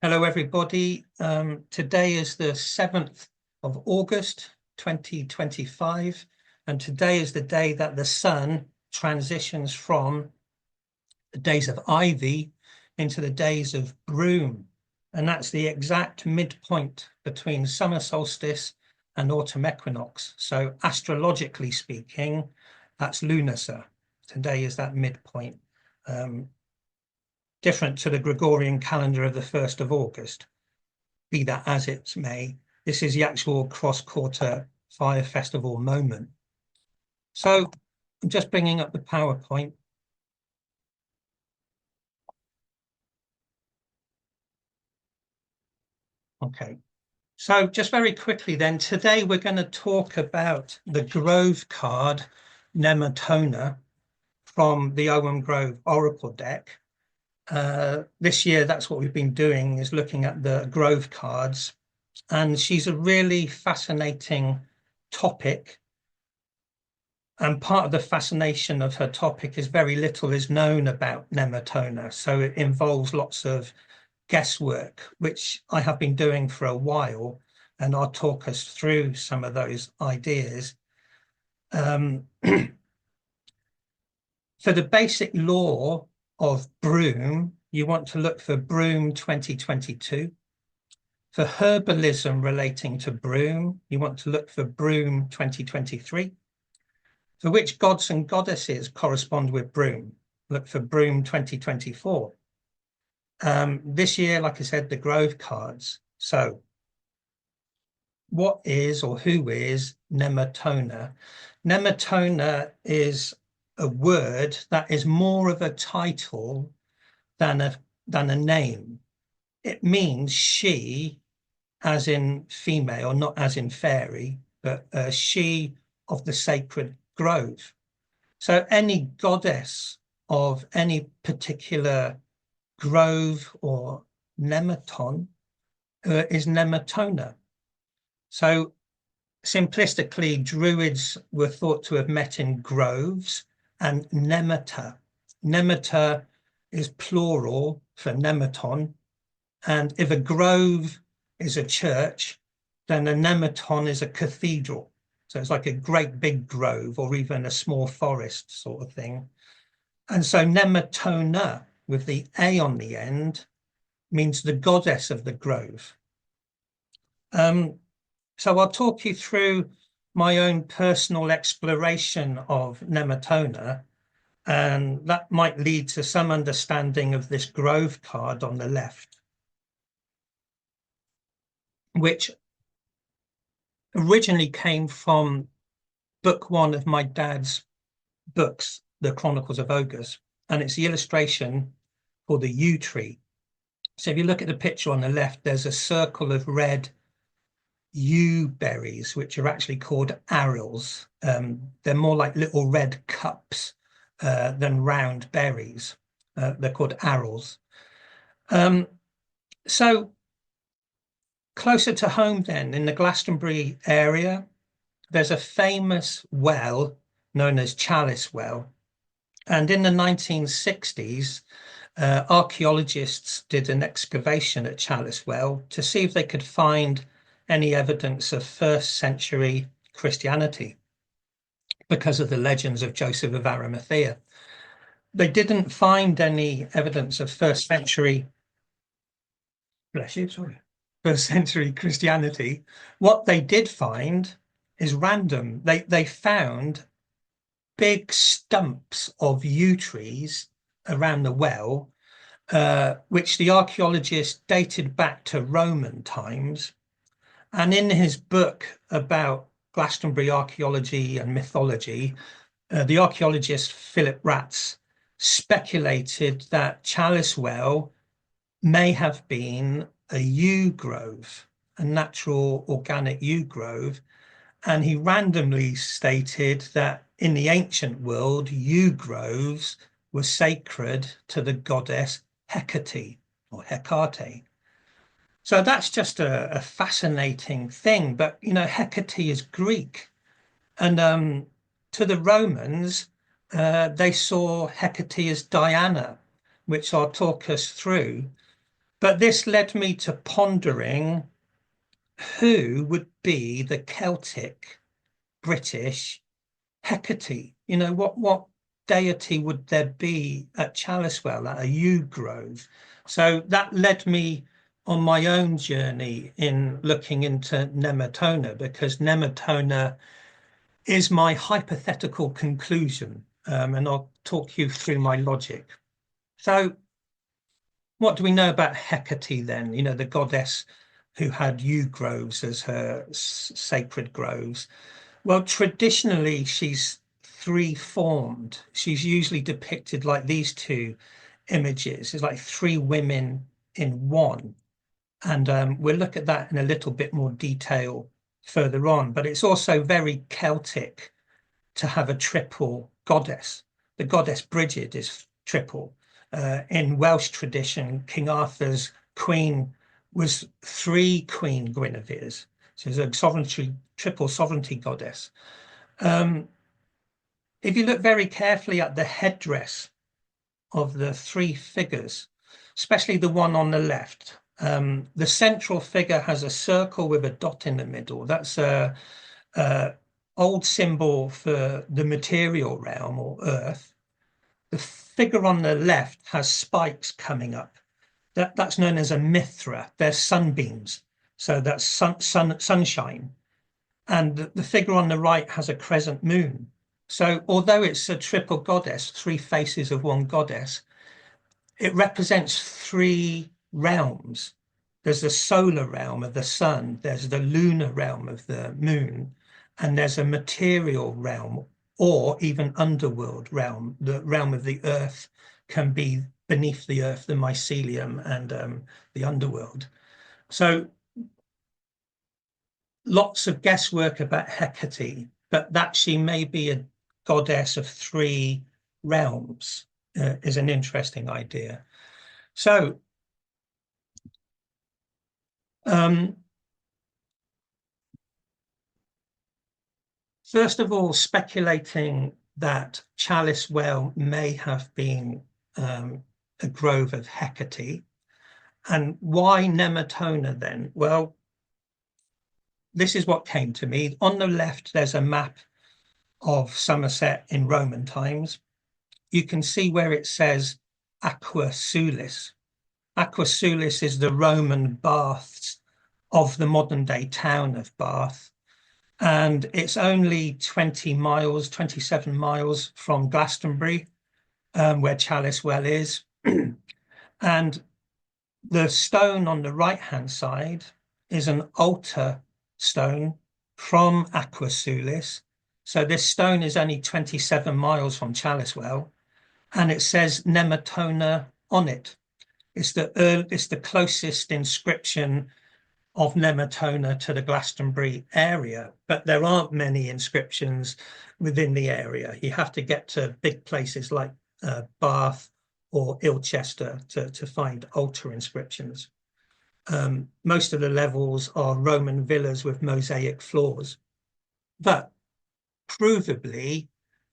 Hello, everybody. Today is the 7th of August, 2025, and today is the day that the sun transitions from the days of ivy into the days of broom, and that's the exact midpoint between summer solstice and autumn equinox. So astrologically speaking, that's lunar. Today is that midpoint. Different to the Gregorian calendar of the 1st of August. Be that as it may, this is the actual cross-quarter fire festival moment. So I'm just bringing up the PowerPoint. Okay, so just very quickly then, today we're going to talk about the Grove Card Nemetona from the Ogham Grove Oracle deck. This year, that's what we've been doing, is looking at the Grove cards, and she's a really fascinating topic. And part of the fascination of her topic is very little is known about Nemetona. So it involves lots of guesswork, which I have been doing for a while, and I'll talk us through some of those ideas. For the basic law of BROOM, you want to look for BROOM 2022. For herbalism relating to BROOM, you want to look for BROOM 2023. For which gods and goddesses correspond with BROOM, look for BROOM 2024. This year, like I said, the Grove cards. So what is or who is Nemetona? Nemetona is a word that is more of a title than a name. It means she, as in female, not as in fairy, but she of the sacred grove. So any goddess of any particular grove or nemeton is Nemetona. So simplistically, druids were thought to have met in groves, and nemeta. Nemeta is plural for nemeton, and if a grove is a church, then a nemeton is a cathedral. So it's like a great big grove or even a small forest sort of thing. And so Nemetona, with the A on the end, means the goddess of the grove. So I'll talk you through my own personal exploration of Nemetona, and that might lead to some understanding of this Grove card on the left, which originally came from book one of my dad's books, The Chronicles of Ogres, and it's the illustration for the yew tree. So if you look at the picture on the left, there's a circle of red yew berries, which are actually called arils. They're more like little red cups than round berries. They're called arils. So closer to home then, in the Glastonbury area, there's a famous well known as Chalice Well. And in the 1960s, archaeologists did an excavation at Chalice Well to see if they could find any evidence of 1st century Christianity because of the legends of Joseph of Arimathea. They didn't find any evidence of 1st century, bless you, sorry, 1st century Christianity. What they did find is random. They found big stumps of yew trees around the well, which the archaeologist dated back to Roman times. And in his book about Glastonbury archaeology and mythology, the archaeologist Philip Ratz speculated that Chalice Well may have been a yew grove, a natural organic yew grove. And he randomly stated that in the ancient world, yew groves were sacred to the goddess Hecate or Hecate. So that's just a fascinating thing. But, you know, Hecate is Greek. And to the Romans, they saw Hecate as Diana, which I'll talk us through. But this led me to pondering who would be the Celtic British Hecate. You know, what deity would there be at Chaliswell, at a yew grove? So that led me on my own journey in looking into Nemetona, because Nemetona is my hypothetical conclusion, and I'll talk you through my logic. So what do we know about Hecate then? You know, the goddess who had yew groves as her sacred groves. Well, traditionally, she's three-formed. She's usually depicted like these two images. It's like three women in one. And we'll look at that in a little bit more detail further on. But it's also very Celtic to have a triple goddess. The goddess Bridget is triple. In Welsh tradition, King Arthur's queen was three Queen Guinevere's. So it's a sovereignty, triple sovereignty goddess. If you look very carefully at the headdress of the three figures, especially the one on the left, the central figure has a circle with a dot in the middle. That's a old symbol for the material realm or earth. The figure on the left has spikes coming up. That's known as a mithra. They're sunbeams. So that's sunshine. And the figure on the right has a crescent moon. So although it's a triple goddess, three faces of one goddess, it represents three realms. There's the solar realm of the sun, there's the lunar realm of the moon, and there's a material realm or even underworld realm. The realm of the earth can be beneath the earth, the mycelium, and the underworld. So lots of guesswork about Hecate, but that she may be a goddess of three realms is an interesting idea. So first of all, speculating that Chaliswell may have been a grove of Hecate. And why Nemetona then? Well, this is what came to me. On the left, there's a map of Somerset in Roman times. You can see where it says Aqua Sulis. Aqua Sulis is the Roman baths of the modern day town of Bath. And it's only 20 miles, 27 miles from Glastonbury, where Chaliswell is. And the stone on the right-hand side is an altar stone from Aqua Sulis. So this stone is only 27 miles from Chaliswell, and it says Nemetona on it. It's the closest inscription of Nemetona to the Glastonbury area, but there aren't many inscriptions within the area. You have to get to big places like Bath or Ilchester to find altar inscriptions. Most of the levels are Roman villas with mosaic floors, but provably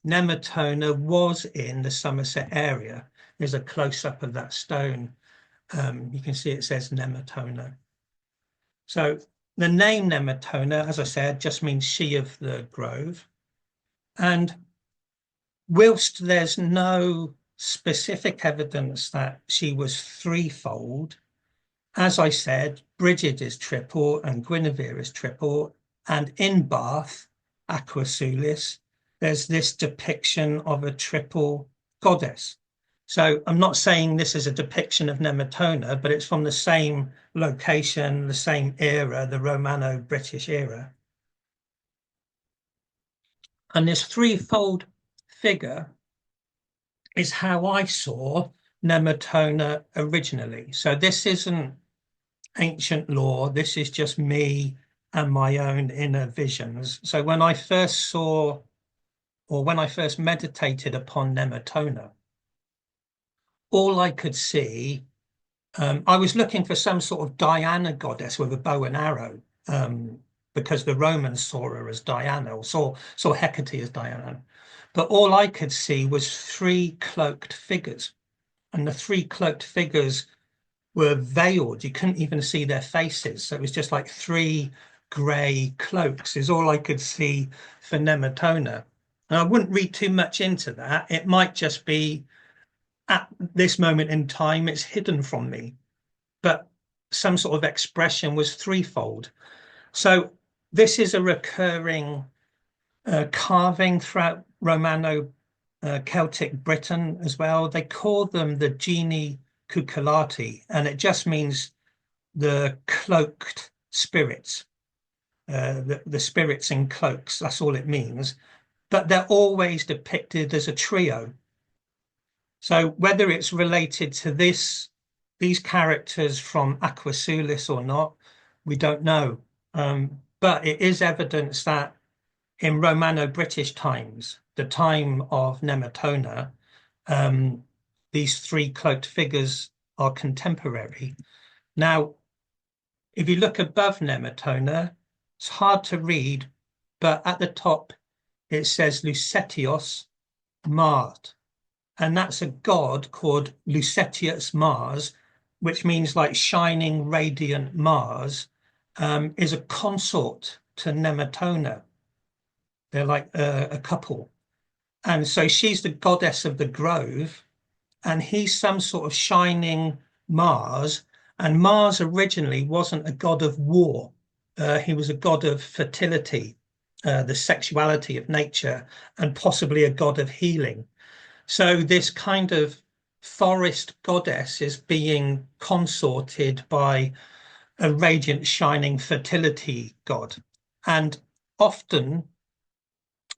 Nemetona was in the Somerset area. There's a close-up of that stone. You can see it says Nemetona. So the name Nemetona, as I said, just means she of the grove. And whilst there's no specific evidence that she was threefold, as I said, Bridget is triple and Guinevere is triple. And in Bath, Aqua Sulis, there's this depiction of a triple goddess. So I'm not saying this is a depiction of Nemetona, but it's from the same location, the same era, the Romano-British era. And this threefold figure is how I saw Nemetona originally. So this isn't ancient lore. This is just me and my own inner visions. So when I first saw, or when I first meditated upon Nemetona, all I could see, I was looking for some sort of Diana goddess with a bow and arrow, because the Romans saw her as Diana, or saw Hecate as Diana. But all I could see was three cloaked figures. And the three cloaked figures were veiled. You couldn't even see their faces. So it was just like three grey cloaks is all I could see for Nemetona. And I wouldn't read too much into that. It might just be at this moment in time, it's hidden from me. But some sort of expression was threefold. So this is a recurring carving throughout Romano Celtic Britain as well. They call them the Geni Cucullati, and it just means the cloaked spirits, the spirits in cloaks. That's all it means. But they're always depicted as a trio. So whether it's related to these characters from Aquasulis or not, we don't know. But it is evidence that in Romano-British times, the time of Nemetona, these three cloaked figures are contemporary. Now, if you look above Nemetona, it's hard to read, but at the top it says Lucetios Mart, and that's a god called Lucetius Mars, which means like shining, radiant Mars, is a consort to Nemetona. They're like a couple. And so she's the goddess of the grove, and he's some sort of shining Mars. And Mars originally wasn't a god of war. He was a god of fertility, the sexuality of nature, and possibly a god of healing. So this kind of forest goddess is being consorted by a radiant, shining fertility god. And often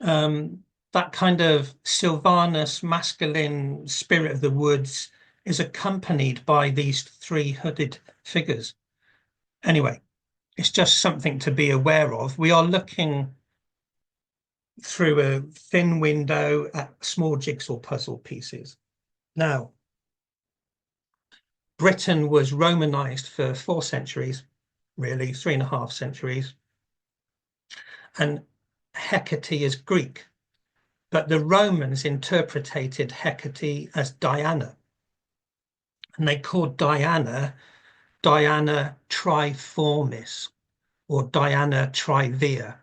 that kind of Sylvanus masculine spirit of the woods is accompanied by these three hooded figures. Anyway, it's just something to be aware of. We are looking through a thin window at small jigsaw puzzle pieces. Now, Britain was Romanized for 4 centuries, really, 3.5 centuries. And Hecate is Greek, but the Romans interpreted Hecate as Diana. And they called Diana Triformis or Diana Trivia.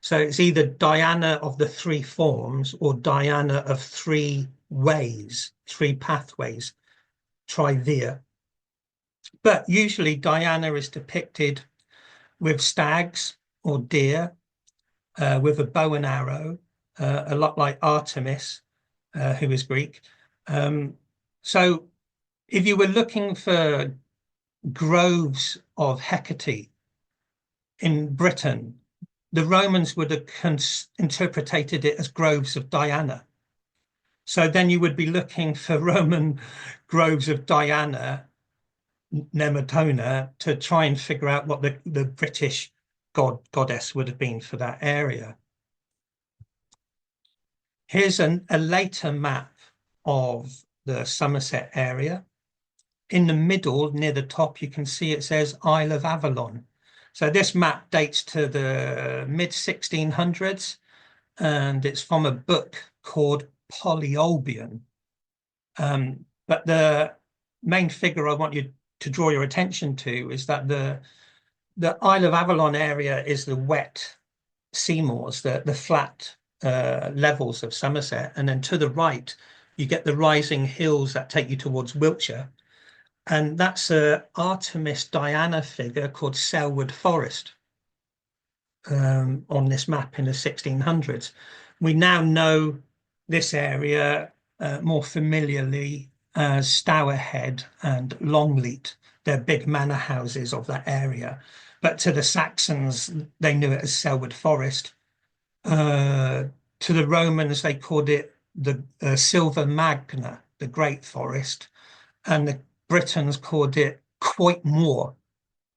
So it's either Diana of the three forms or Diana of three ways, three pathways, Trivia. But usually Diana is depicted with stags or deer, with a bow and arrow, a lot like Artemis, who is Greek. So if you were looking for groves of Hecate in Britain, the Romans would have interpreted it as groves of Diana. So then you would be looking for Roman groves of Diana, Nemetona, to try and figure out what the British goddess would have been for that area. Here's a later map of the Somerset area. In the middle, near the top, you can see it says Isle of Avalon. So this map dates to the mid-1600s, and it's from a book called Polyolbion. But the main figure I want you to draw your attention to is that the Isle of Avalon area is the wet seamoors, the flat levels of Somerset, and then to the right you get the rising hills that take you towards Wiltshire, and that's a Artemis Diana figure called Selwood Forest on this map in the 1600s. We now know this area more familiarly as Stourhead and Longleat. They're big manor houses of that area, but to the Saxons they knew it as Selwood Forest. To the Romans, they called it the Silva Magna, the Great Forest, and the Britons called it Coit Moor,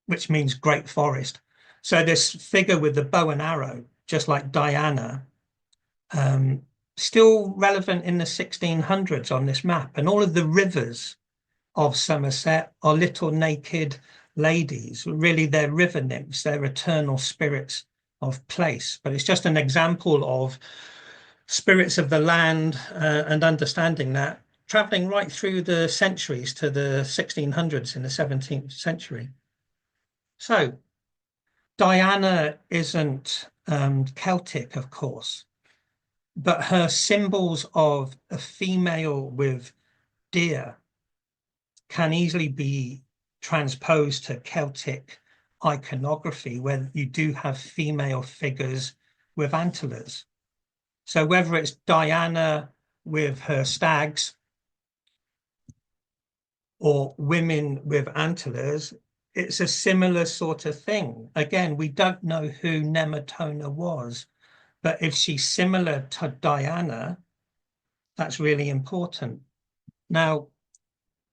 which means Great Forest. So this figure with the bow and arrow, just like Diana, still relevant in the 1600s on this map. And all of the rivers of Somerset are little naked ladies. Really, they're river nymphs, they're eternal spirits of place. But it's just an example of spirits of the land and understanding that traveling right through the centuries to the 1600s in the 17th century. So Diana isn't Celtic, of course, but her symbols of a female with deer can easily be transposed to Celtic iconography, where you do have female figures with antlers. So whether it's Diana with her stags or women with antlers, it's a similar sort of thing. Again, we don't know who Nemetona was, but if she's similar to Diana, that's really important. Now,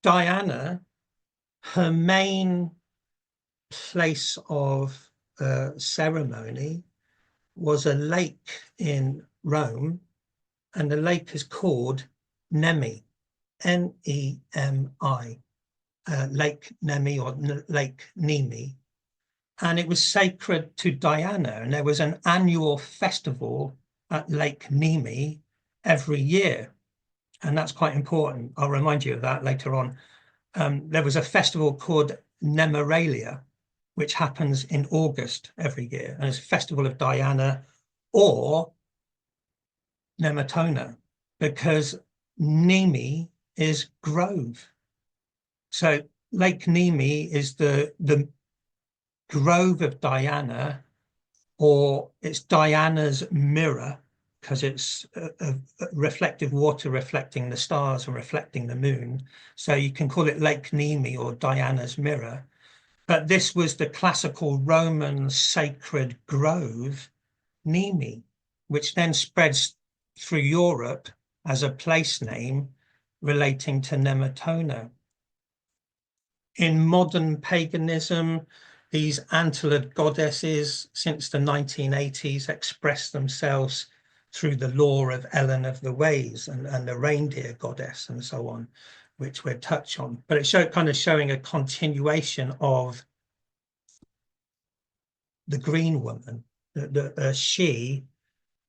Diana, her main place of ceremony was a lake in Rome, and the lake is called Nemi, Nemi, Lake Nemi or Lake Nemi, and it was sacred to Diana, and there was an annual festival at Lake Nemi every year, and that's quite important. I'll remind you of that later on. There was a festival called Nemeralia, which happens in August every year, and it's a festival of Diana or Nemetona, because Nemi is Grove. So Lake Nemi is the grove of Diana, or it's Diana's mirror, because it's a reflective water reflecting the stars and reflecting the moon. So you can call it Lake Nemi or Diana's mirror. But this was the classical Roman sacred grove, Nemi, which then spreads through Europe as a place name relating to Nemetona. In modern paganism, these antlered goddesses since the 1980s express themselves through the lore of Ellen of the Ways and the reindeer goddess and so on, which we'll touch on. But it's kind of showing a continuation of the green woman, the she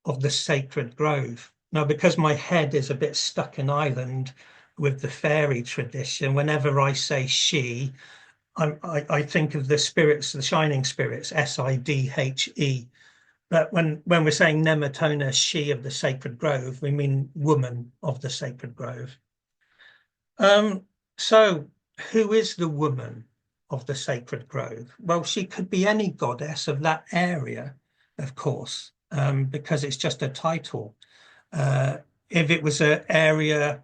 of the sacred grove. Now, because my head is a bit stuck in Ireland with the fairy tradition, whenever I say she, I think of the spirits, the shining spirits, Sidhe. But when we're saying Nemetona, she of the sacred grove, we mean woman of the sacred grove. So who is the woman of the sacred grove? Well, she could be any goddess of that area, of course, because it's just a title. If it was an area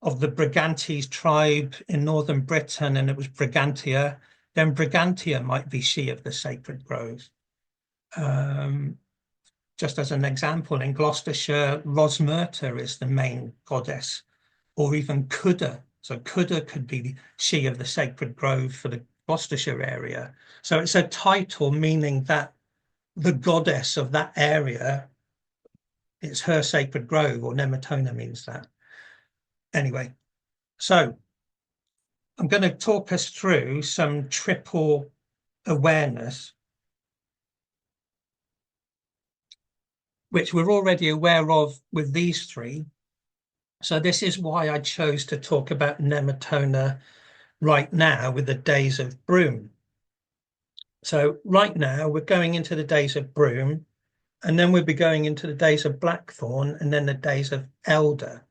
of the Brigantes tribe in northern Britain and it was Brigantia, then Brigantia might be she of the sacred grove. Just as an example, in Gloucestershire, Rosmerta is the main goddess, or even Cuda. So Cuda could be she of the sacred grove for the Gloucestershire area. So it's a title meaning that the goddess of that area, it's her sacred grove, or Nemetona means that. Anyway, so I'm going to talk us through some triple awareness, which we're already aware of with these three. So this is why I chose to talk about Nemetona right now with the days of BROOM. So right now we're going into the days of BROOM, and then we'll be going into the days of Blackthorn, and then the days of Elder.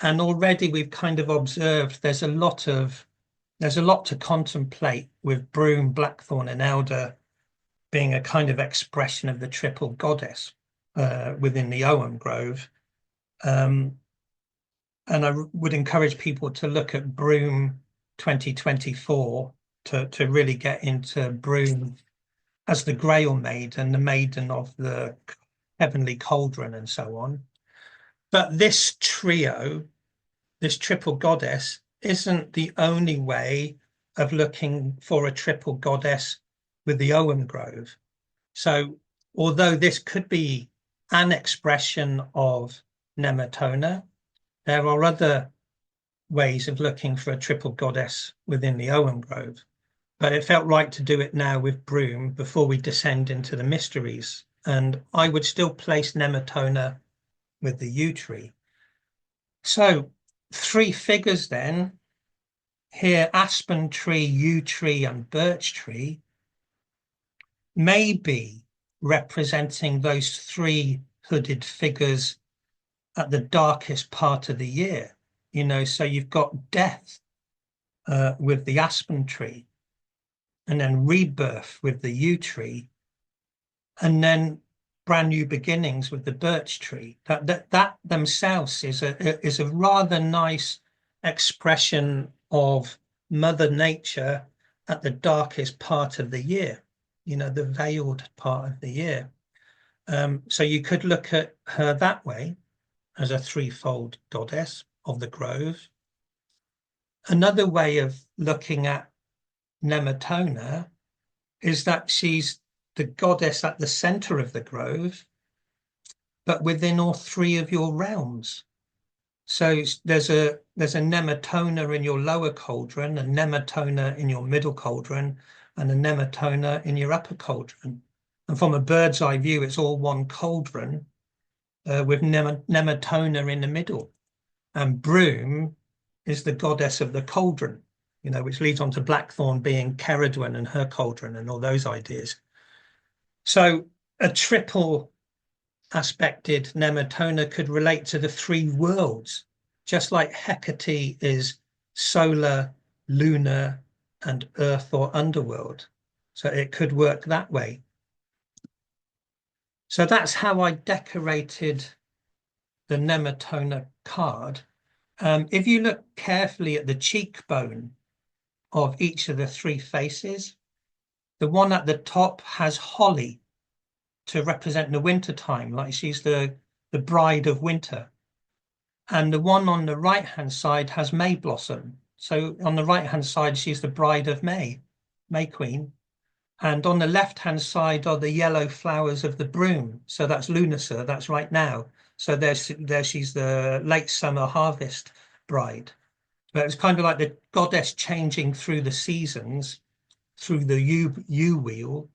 And already we've kind of observed there's a lot to contemplate with BROOM, Blackthorn, and Elder being a kind of expression of the triple goddess within the Ogham Grove. And I would encourage people to look at BROOM 2024 to really get into BROOM as the Grail Maiden, the maiden of the heavenly cauldron and so on. But this trio, this triple goddess, isn't the only way of looking for a triple goddess with the Ogham Grove. So although this could be an expression of Nemetona, there are other ways of looking for a triple goddess within the Ogham Grove. But it felt right to do it now with BROOM before we descend into the mysteries. And I would still place Nemetona with the yew tree. So three figures then, here aspen tree, yew tree and birch tree, may be representing those three hooded figures at the darkest part of the year. So you've got death with the aspen tree, and then rebirth with the yew tree, and then brand new beginnings with the birch tree. That themselves is a rather nice expression of Mother Nature at the darkest part of the year, the veiled part of the year. So you could look at her that way, as a threefold goddess of the grove. Another way of looking at Nemetona is that she's the goddess at the center of the grove, but within all three of your realms. So there's a Nemetona in your lower cauldron, a Nemetona in your middle cauldron, and a Nemetona in your upper cauldron. And from a bird's eye view, it's all one cauldron with Nemetona in the middle. And Broom is the goddess of the cauldron, which leads on to Blackthorn being Ceridwen and her cauldron and all those ideas. So a triple aspected Nemetona could relate to the three worlds, just like Hecate is solar, lunar, and earth or underworld. So it could work that way. So that's how I decorated the Nemetona card. If you look carefully at the cheekbone of each of the three faces, the one at the top has holly to represent the winter time, like she's the bride of winter. And the one on the right-hand side has May blossom. So on the right-hand side, she's the bride of May, May Queen. And on the left-hand side are the yellow flowers of the broom. So that's Lunacy, that's right now. So there she's the late summer harvest bride. But it's kind of like the goddess changing through the seasons, through the yew wheel,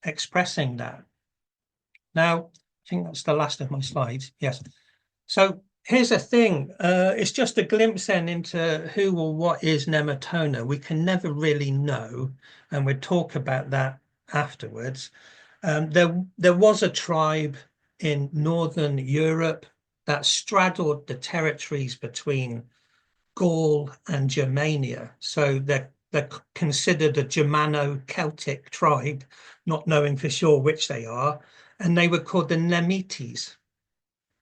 expressing that. Now, I think that's the last of my slides. Yes. So here's a thing. It's just a glimpse then into who or what is Nemetona. We can never really know, and we'll talk about that afterwards. There was a tribe in Northern Europe that straddled the territories between Gaul and Germania. So they're considered a Germano-Celtic tribe, not knowing for sure which they are. And they were called the Nemetes.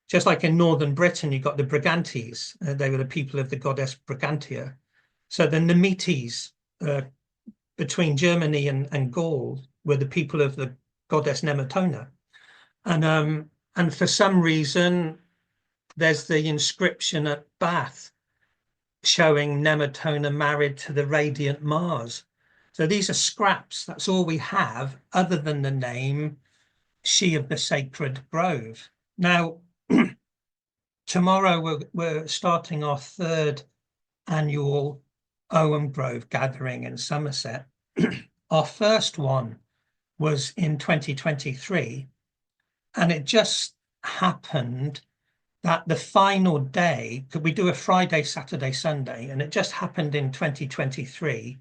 Just like in northern Britain, you got the Brigantes. They were the people of the goddess Brigantia. So the Nemetes between Germany and Gaul were the people of the goddess Nemetona. And for some reason, there's the inscription at Bath showing Nemetona married to the radiant Mars. So these are scraps. That's all we have other than the name She of the Sacred Grove. Now, tomorrow we're starting our third annual Ogham Grove gathering in Somerset. Our first one was in 2023, and it just happened that the final day, could we do a Friday, Saturday, Sunday, and it just happened in 2023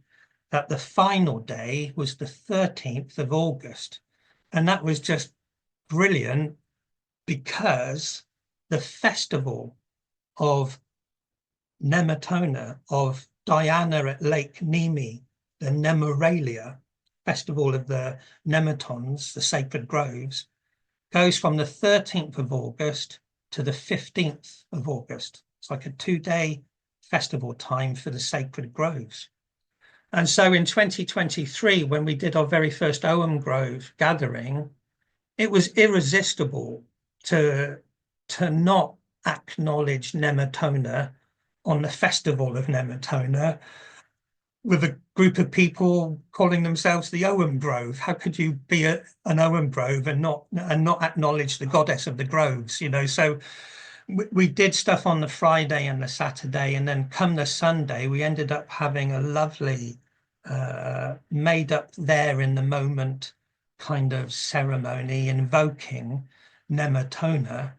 that the final day was the 13th of August. And that was just brilliant because the festival of Nemetona, of Diana at Lake Nemi, the Nemoralia, festival of the Nemetons, the sacred groves, goes from the 13th of August to the 15th of August. It's like a 2-day festival time for the sacred groves. And so in 2023, when we did our very first Ogham Grove gathering, it was irresistible to not acknowledge Nemetona on the festival of Nemetona with a group of people calling themselves the Ogham Grove. How could you be an Ogham Grove and not acknowledge the goddess of the groves? So we did stuff on the Friday and the Saturday, and then come the Sunday, we ended up having a lovely made up there in the moment kind of ceremony invoking Nemetona,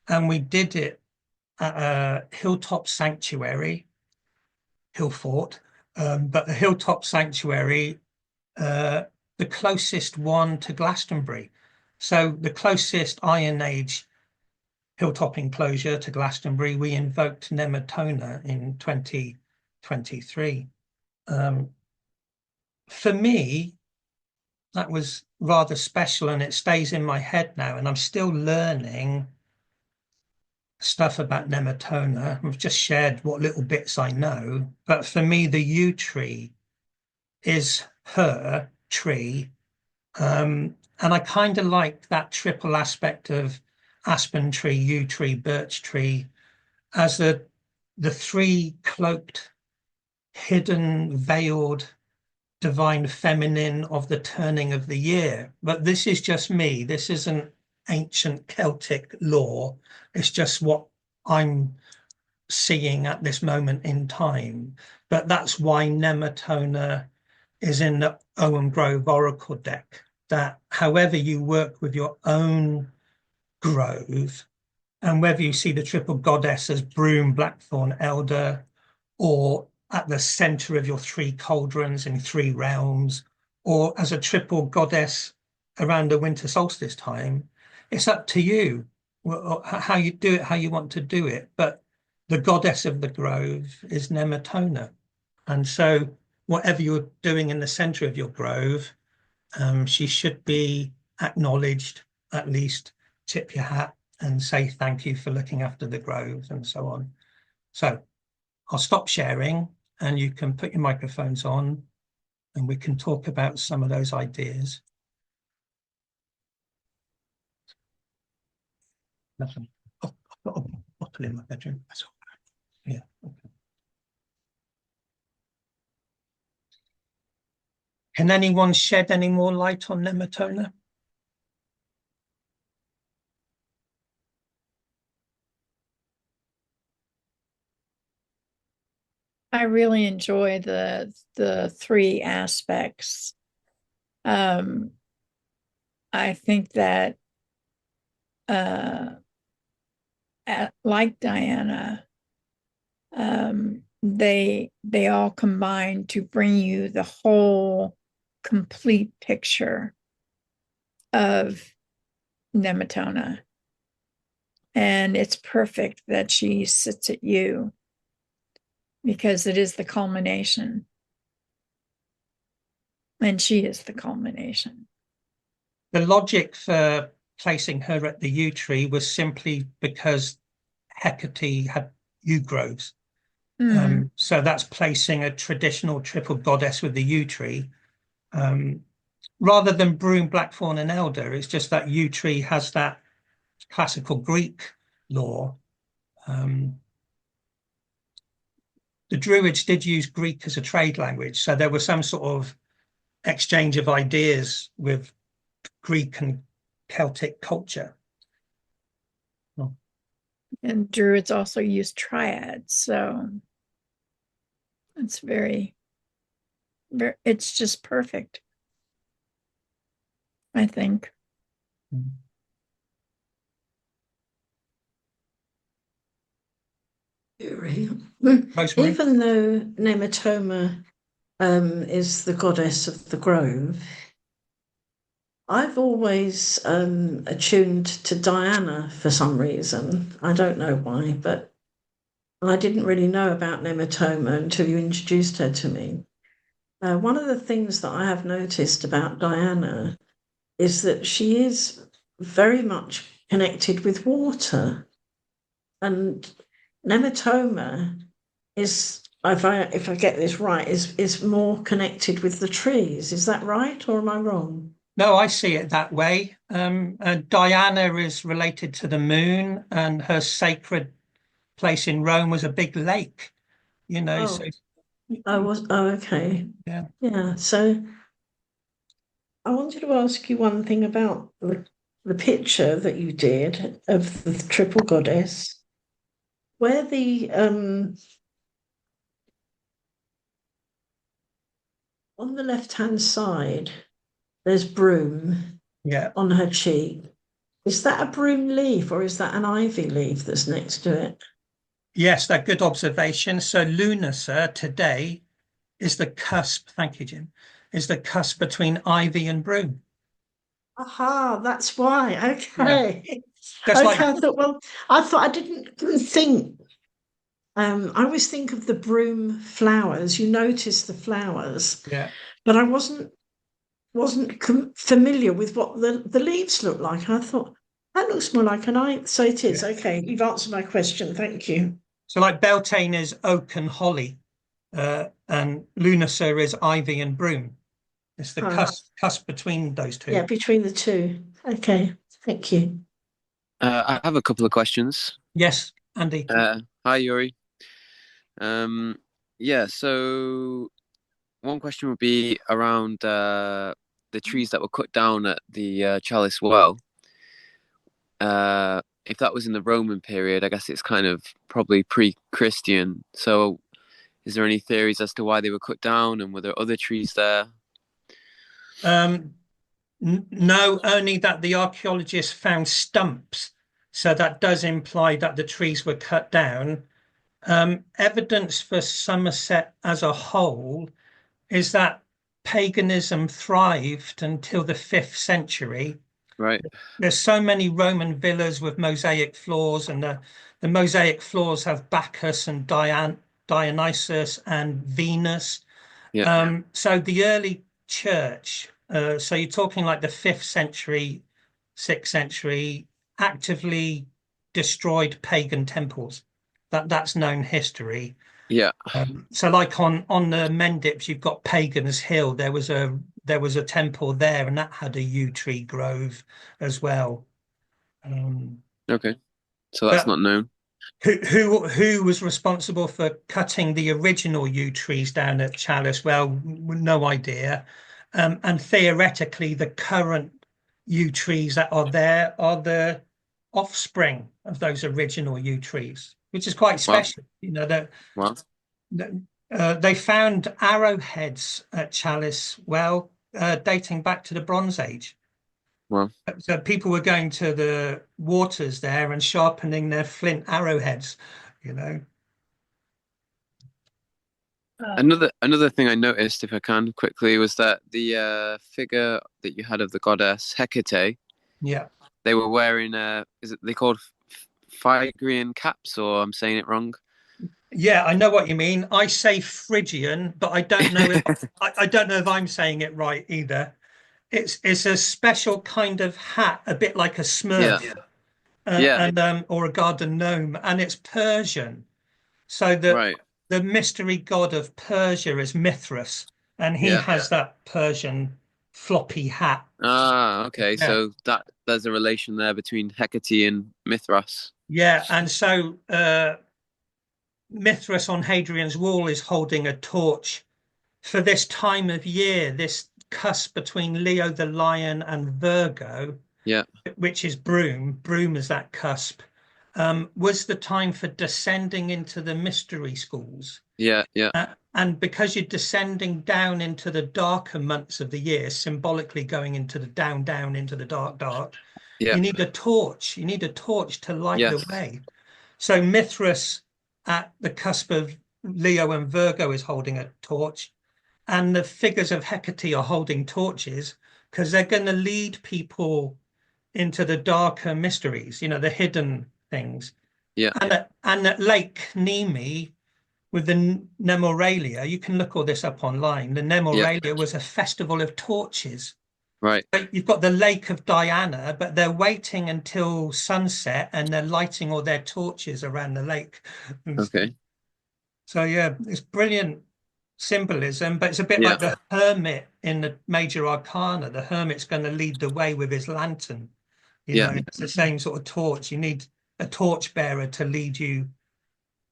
and we did it at a hilltop sanctuary, hill fort, but the hilltop sanctuary, the closest one to Glastonbury. So the closest Iron Age hilltop enclosure to Glastonbury, we invoked Nemetona in 2023. For me, that was rather special, and it stays in my head now, and I'm still learning stuff about Nemetona. I've just shared what little bits I know, but for me, the yew tree is her tree. And I kind of like that triple aspect of aspen tree, yew tree, birch tree as the three cloaked, hidden, veiled, divine feminine of the turning of the year. But this is just me. This isn't ancient Celtic lore. It's just what I'm seeing at this moment in time. But that's why Nemetona is in the Ogham Grove Oracle deck, that however you work with your own grove, and whether you see the triple goddess as broom, blackthorn, elder, or at the center of your three cauldrons in three realms, or as a triple goddess around the winter solstice time, it's up to you how you do it, how you want to do it. But the goddess of the grove is Nemetona. And so whatever you're doing in the center of your grove, she should be acknowledged, at least tip your hat and say thank you for looking after the groves and so on. So I'll stop sharing and you can put your microphones on and we can talk about some of those ideas. Nothing. Oh, I've got a bottle in my bedroom. That's all right. Yeah. Okay. Can anyone shed any more light on Nemetona? I really enjoy the three aspects. I think that like Diana, they all combine to bring you the whole complete picture of Nemetona. And it's perfect that she sits at you because it is the culmination. And she is the culmination. The logic for placing her at the yew tree was simply because Hecate had yew groves. So that's placing a traditional triple goddess with the yew tree. Rather than broom, blackthorn, and elder, it's just that yew tree has that classical Greek lore. The Druids did use Greek as a trade language, so there was some sort of exchange of ideas with Greek and Celtic culture. And Druids also use triads, so it's it's just perfect, I think. Even though Nemetona is the goddess of the grove, I've always attuned to Diana for some reason. I don't know why, but I didn't really know about Nemetona until you introduced her to me. One of the things that I have noticed about Diana is that she is very much connected with water. And Nemetona is, if I get this right, is more connected with the trees. Is that right, or am I wrong? No, I see it that way. Diana is related to the moon, and her sacred place in Rome was a big lake, you know. Oh, So, okay. Yeah. So I wanted to ask you one thing about the picture that you did of the triple goddess, where on the left-hand side, there's broom on her cheek. Is that a broom leaf or is that an ivy leaf that's next to it? Yes, that good observation. So Lunacer today is the cusp, thank you, Jim, is the cusp between ivy and broom. Aha, that's why. Yeah. Okay. Just Okay, like, I thought, well, I thought I didn't think. I always think of the broom flowers. You notice the flowers, yeah. but I wasn't familiar with what the leaves look like. I thought that looks more like an eye. So it is. Yeah. Okay, you've answered my question. Thank you. So like Beltane is oak and holly, and Lunacer is ivy and broom. It's the Ah, cusp between those yeah, two. between the two. Okay, thank you. I have a couple of questions. Yes, Andy. Hi, Yuri. Um, yeah, so one question would be around the trees that were cut down at the Chalice Well. If that was in the Roman period, I guess it's kind of probably pre-Christian. So, is there any theories as to why they were cut down, and were there other trees there? No, only that the archaeologists found stumps. So that does imply that the trees were cut down. Evidence for Somerset as a whole is that paganism thrived until the 5th century. Right. There's so many Roman villas with mosaic floors, and the mosaic floors have Bacchus and Dionysus and Venus. Yeah. So the early church, so you're talking like the 5th century, 6th century, actively destroyed pagan temples. That's known history. Yeah. So like on the Mendips, you've got Pagan's Hill. There was a temple there, and that had a yew tree grove as well. Okay. So that's But not known. who was responsible for cutting the original yew trees down at Chalice? Well, no idea. And theoretically, the current yew trees that are there are the offspring of those original yew trees, which is quite Well, special. You know that well, they found arrowheads at Chalice Well, dating back to the Bronze Age. well. So people were going to the waters there and sharpening their flint arrowheads, you know. Another thing I noticed, if I can quickly, was that the figure that you had of the goddess Hecate, Yeah. they were wearing is it they called Phrygian caps, or I'm saying it wrong? Yeah, I know what you mean. I say Phrygian, but I don't know if I don't know if I'm saying it right either. It's a special kind of hat, a bit like a Yeah, Smurf, yeah, and or a garden gnome, and it's Persian. So right, the mystery god of Persia is Mithras, and he yeah. has that Persian floppy hat. Ah, okay. Yeah. So that there's a relation there between Hecate and Mithras. Yeah, and so Mithras on Hadrian's Wall is holding a torch for this time of year, this cusp between Leo the Lion and Virgo, Yeah, which is Broom. Broom is that cusp. Was the time for descending into the mystery schools. yeah, yeah, And because you're descending down into the darker months of the year, symbolically going into the down into the dark, yeah, you need a torch. You need a torch to light the yes, way. So Mithras at the cusp of Leo and Virgo is holding a torch, and the figures of Hecate are holding torches because they're going to lead people into the darker mysteries, the hidden things. yeah, And at Lake Nemi with the Nemoralia, you can look all this up online. The yeah, Nemoralia was a festival of torches. right. You've got the Lake of Diana, but they're waiting until sunset and they're lighting all their torches around the lake. Okay. So yeah, it's brilliant symbolism, but it's a bit Yeah, like the hermit in the major arcana. The hermit's going to lead the way with his lantern. yeah, It's the same sort of torch. You need a torch bearer to lead you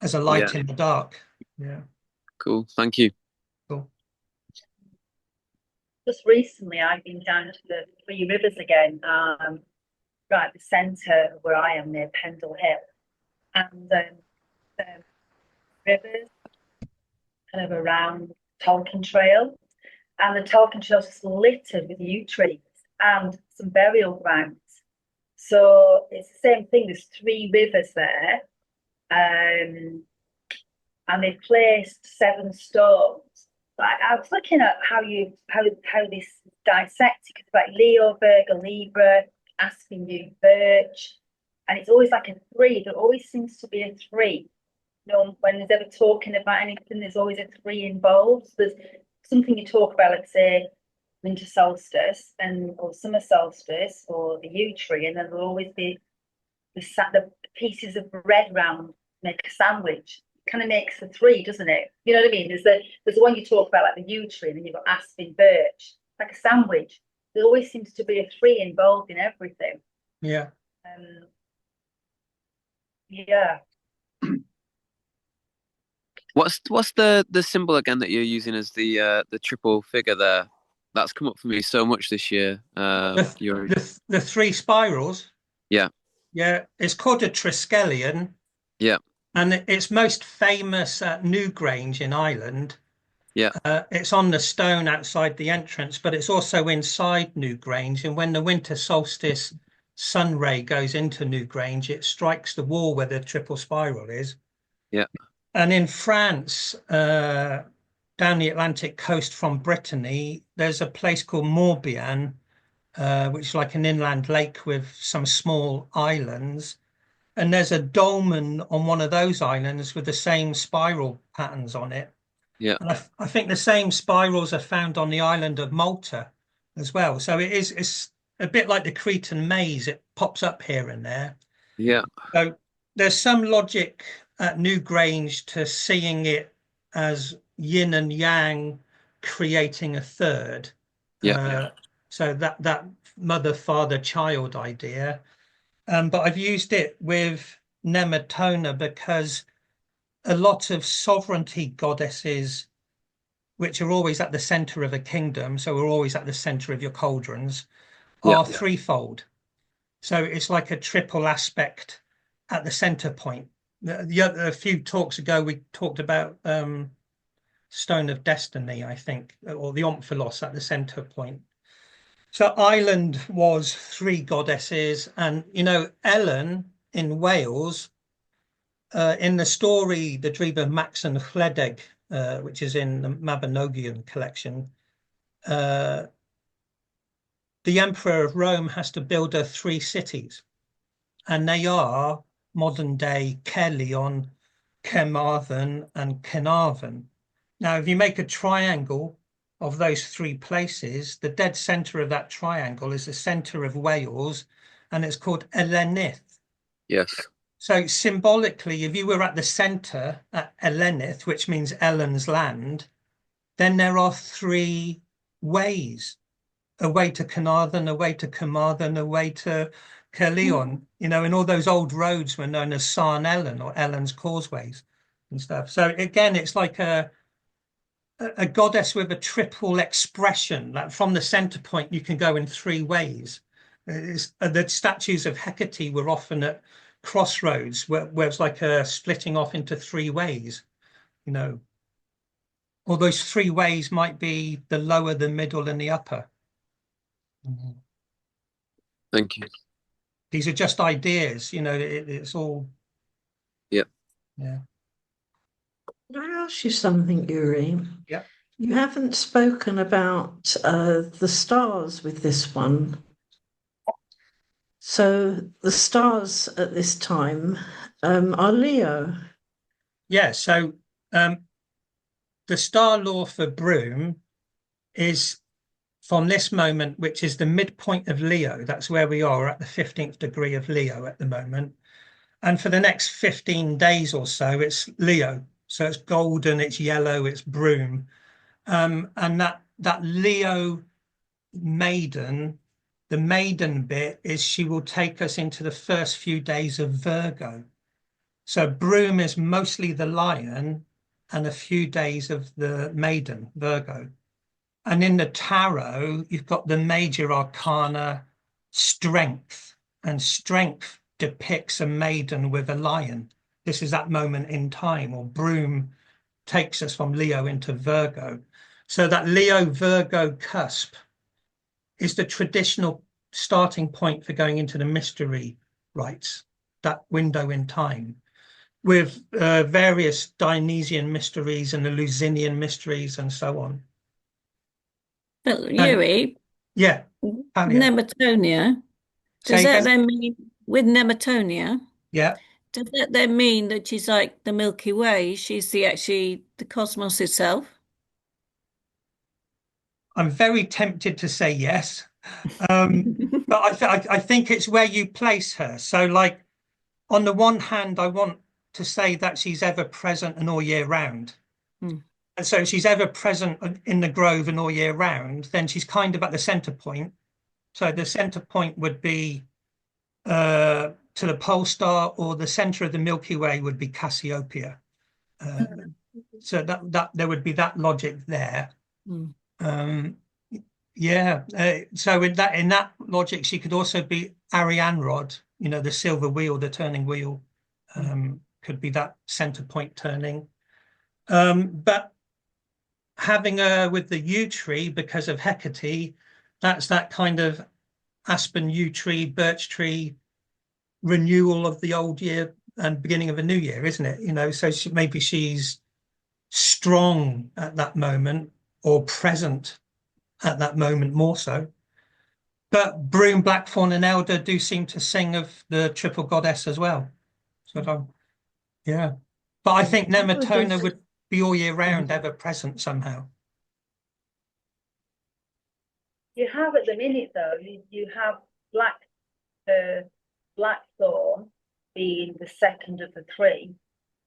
as a yeah. light in the dark. Yeah, Cool. Thank you. cool. Just recently, I've been down to the Three Rivers again, right at the centre of where I am near Pendle Hill, and the rivers kind of around Tolkien Trail, and the Tolkien Trail is just littered with yew trees and some burial grounds. So it's the same thing. There's three rivers there, and they've placed 7 stones. But I was looking at how this dissected, because like Leo, Virgo, Libra, Aspen, you Birch, and it's always like a 3. There always seems to be a 3. You know, when there's ever talking about anything, there's always a 3 involved. So there's something you talk about, let's say winter solstice or summer solstice or the yew tree, and then there'll always be the pieces of bread round make a sandwich. Kind of makes a 3, doesn't it? You know what I mean? There's the one you talk about, like the yew tree, and then you've got aspen, birch, like a sandwich. There always seems to be a 3 involved in everything. Yeah. Yeah. What's the symbol again that you're using as the triple figure there? That's come up for me so much this year. The 3 spirals. Yeah. Yeah, it's called a triskelion. Yeah. And it's most famous at Newgrange in Ireland. Yeah. It's on the stone outside the entrance, but it's also inside Newgrange. And when the winter solstice sun ray goes into Newgrange, it strikes the wall where the triple spiral is. Yeah. And in France, down the Atlantic coast from Brittany, there's a place called Morbihan, which is like an inland lake with some small islands. And there's a dolmen on one of those islands with the same spiral patterns on it. Yeah. And I think the same spirals are found on the island of Malta as well. So it's a bit like the Cretan maze. It pops up here and there. Yeah. So there's some logic at Newgrange to seeing it as yin and yang creating a third. Yeah. So that mother, father, child idea. But I've used it with Nemetona because a lot of sovereignty goddesses, which are always at the center of a kingdom, so we're always at the center of your cauldrons, are threefold. So it's like a triple aspect at the center point. A few talks ago, we talked about Stone of Destiny, I think, or the Omphalos at the center point. So Ireland was 3 goddesses, and Ellen in Wales, in the story The Dream of Max and Lledeg, which is in the Mabinogion collection, the Emperor of Rome has to build her 3 cities, and they are modern day Caerleon, Carmarthen, and Carnarvon. Now, if you make a triangle of those 3 places, the dead center of that triangle is the center of Wales, and it's called Ellenith. Yes. So symbolically, if you were at the center at Ellenith, which means Ellen's land, then there are 3 ways: a way to Carnarvon, a way to Carmarthen, a way to Caerleon. And all those old roads were known as Sarn Ellen or Ellen's causeways and stuff. So again, it's like a goddess with a triple expression. Like from the center point, you can go in 3 ways. The statues of Hecate were often at crossroads where it's like a splitting off into 3 ways. Or those 3 ways might be the lower, the middle, and the upper. Thank you. These are just ideas, it's all. Yeah. Yeah. Can I ask you something, Yuri? Yeah. You haven't spoken about the stars with this one. So the stars at this time are Leo. Yeah, so the star law for BROOM is from this moment, which is the midpoint of Leo. That's where we are at the 15th degree of Leo at the moment. And for the next 15 days or so, it's Leo. So it's golden, it's yellow, it's BROOM. And that Leo maiden, the maiden bit is she will take us into the first few days of Virgo. So BROOM is mostly the lion and a few days of the maiden, Virgo. And in the tarot, you've got the major arcana, strength, and strength depicts a maiden with a lion. This is that moment in time, or BROOM takes us from Leo into Virgo. So that Leo-Virgo cusp is the traditional starting point for going into the mystery rites, that window in time. with various Dionysian mysteries and the Lusinian mysteries and so on. But Yuri, Yeah, Talia. Nematonia, does Say that again? then mean with Nematonia, Yeah. does that then mean that she's like the Milky Way? She's actually the cosmos itself? I'm very tempted to say yes. But I think it's where you place her. So like on the one hand, I want to say that she's ever present and all year round. Mm. And so if she's ever present in the grove and all year round, then she's kind of at the center point. So the center point would be to the pole star, or the center of the Milky Way would be Cassiopeia. So that there would be that logic there. Mm. Yeah. So in that logic, she could also be Arianrod, the silver wheel, the turning wheel, could be that center point turning. But having her with the yew tree because of Hecate, that's that kind of aspen, yew tree, birch tree renewal of the old year and beginning of a new year, isn't it? So maybe she's strong at that moment, or present at that moment more so. But Broom, Blackthorn, and Elder do seem to sing of the triple goddess as well. So, yeah. But I think Nemetona would be all year round, ever present somehow. You have at the minute though, you have Blackthorn being the second of the three.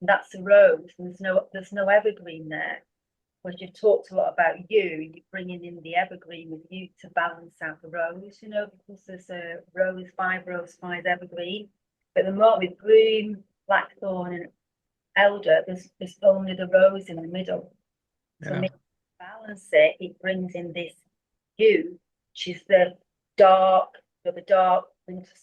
And that's a rose, and there's no evergreen there. Whereas you've talked a lot about you're bringing in the evergreen with you to balance out the rose, because there's a rose 5 evergreen. But the more with Broom, Blackthorn, and Elder, there's only the rose in the middle. So to balance it, it brings in this you, which is the dark winter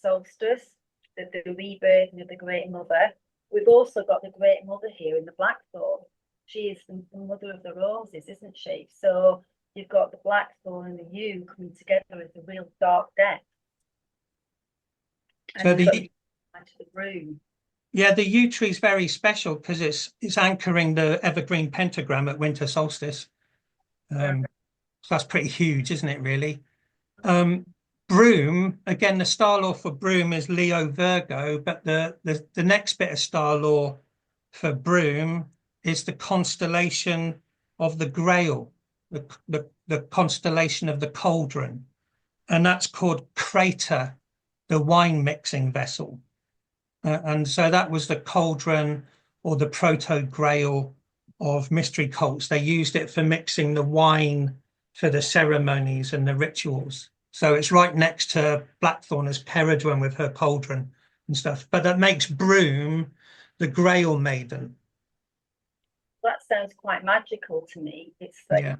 solstice, the rebirth of the Great Mother. We've also got the Great Mother here in the Blackthorn. She is the mother of the roses, isn't she? So you've got the Blackthorn and the yew coming together as a real dark depth. So the Broom. Yeah, the yew tree is very special because it's anchoring the evergreen pentagram at winter solstice. So that's pretty huge, isn't it, really? Broom, again, the star law for Broom is Leo Virgo, but the next bit of star law for Broom is the constellation of the Grail, the constellation of the cauldron, and that's called Crater, the wine mixing vessel. And so that was the cauldron, or the proto-Grail of mystery cults. They used it for mixing the wine for the ceremonies and the rituals. So it's right next to Blackthorn as Peregrine with her cauldron and stuff. But that makes Broom the Grail maiden. That sounds quite magical to me. It's like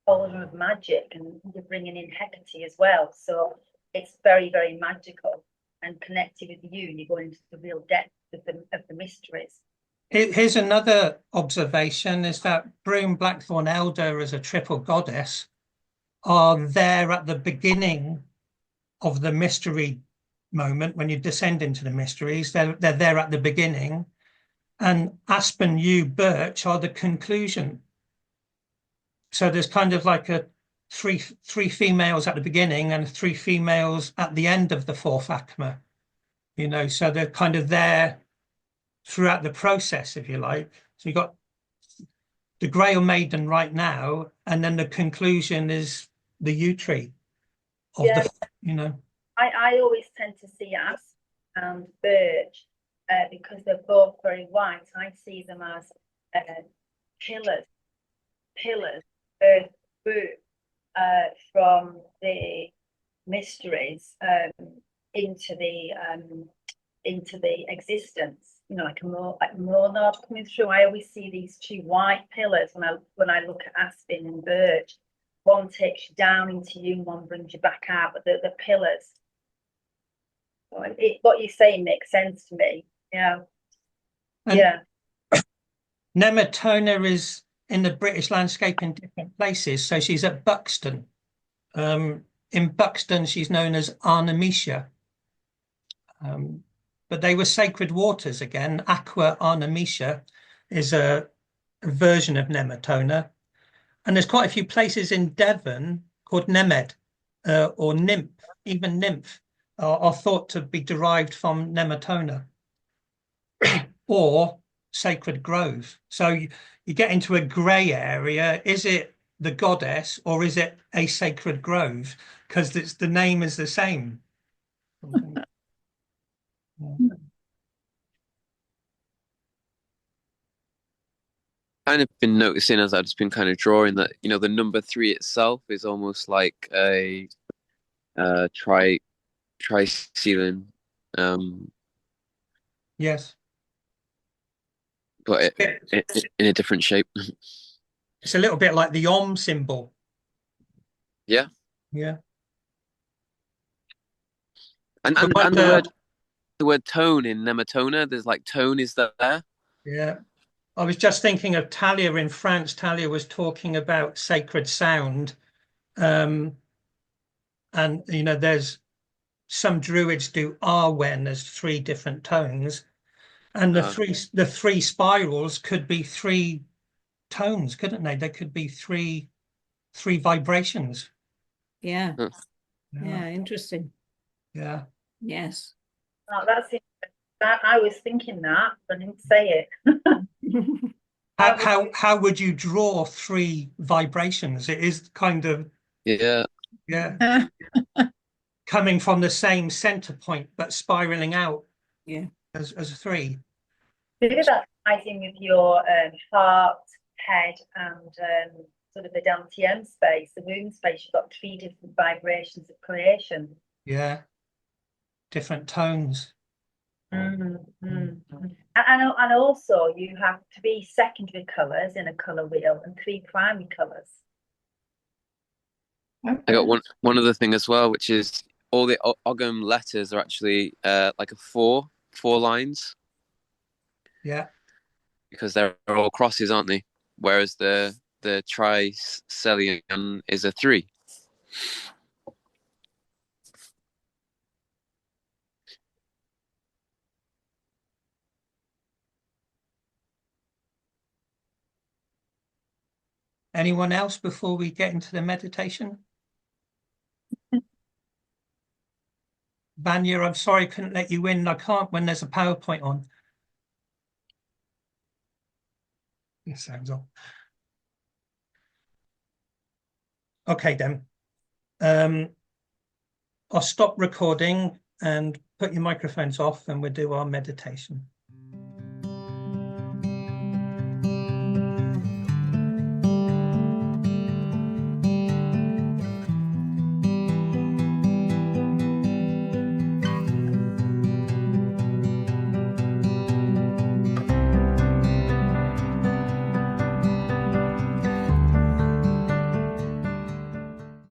cauldron of magic, and you're bringing in Hecate as well. So it's very, very magical and connected with you. You go into the real depth of the mysteries. Here's another observation, is that Broom, Blackthorn, Elder as a triple goddess are there at the beginning of the mystery moment. When you descend into the mysteries, they're there at the beginning, and aspen, yew, birch are the conclusion. So there's kind of like a three females at the beginning and 3 females at the end of the 4th ACMA, so they're kind of there throughout the process, if you like. So you've got the Grail Maiden right now, and then the conclusion is the yew tree of I always tend to see aspen and birch because they're both very white. I see them as pillars from the mysteries into the existence. Like a monad coming through. I always see these 2 white pillars when I look at aspen and birch. One takes you down into you, and one brings you back out. But the pillars. What you're saying makes sense to me. Yeah. Nemetona is in the British landscape in different places. So she's at Buxton. In Buxton, she's known as Arnemesia. but they were sacred waters again. Aqua Artemisia is a version of Nemetona. And there's quite a few places in Devon called Nemed or Nymph, even Nymph, are thought to be derived from Nemetona or Sacred Grove. So you get into a grey area. Is it the goddess or is it a sacred grove? Because the name is the same. Kind of been noticing as I've just been kind of drawing that, you know, the number 3 itself is almost like a tricylin, Yes. but in a different shape. It's a little bit like the Om symbol. Yeah. Yeah. And But the word tone in Nemetona, there's like tone is there. yeah. I was just thinking of Talia in France. Talia was talking about sacred sound. And, you know, there's some druids do Arwen as 3 different tones. And the three spirals could be 3 tones, couldn't they? They could be three vibrations. Yeah. Huh. Yeah, interesting. Yeah. Yes. Oh, that's interesting. I was thinking that, but I didn't say it. How would you draw 3 vibrations? It is kind of Yeah. coming from the same center point, but spiraling out Yeah. as 3. Maybe that ties in with your heart, head, and sort of the Dantium space, the womb space. You've got 3 different vibrations of creation. Yeah. Different tones. And also you have 3 secondary colours in a colour wheel and 3 primary colours. I got one other thing as well, which is all the Ogham letters are actually like a 4 lines. Yeah. Because they're all crosses, aren't they? Whereas the tricylin is a 3. Anyone else before we get into the meditation? Vanya, I'm sorry I couldn't let you in. I can't when there's a PowerPoint on. It sounds off. Okay, then. I'll stop recording and put your microphones off and we'll do our meditation.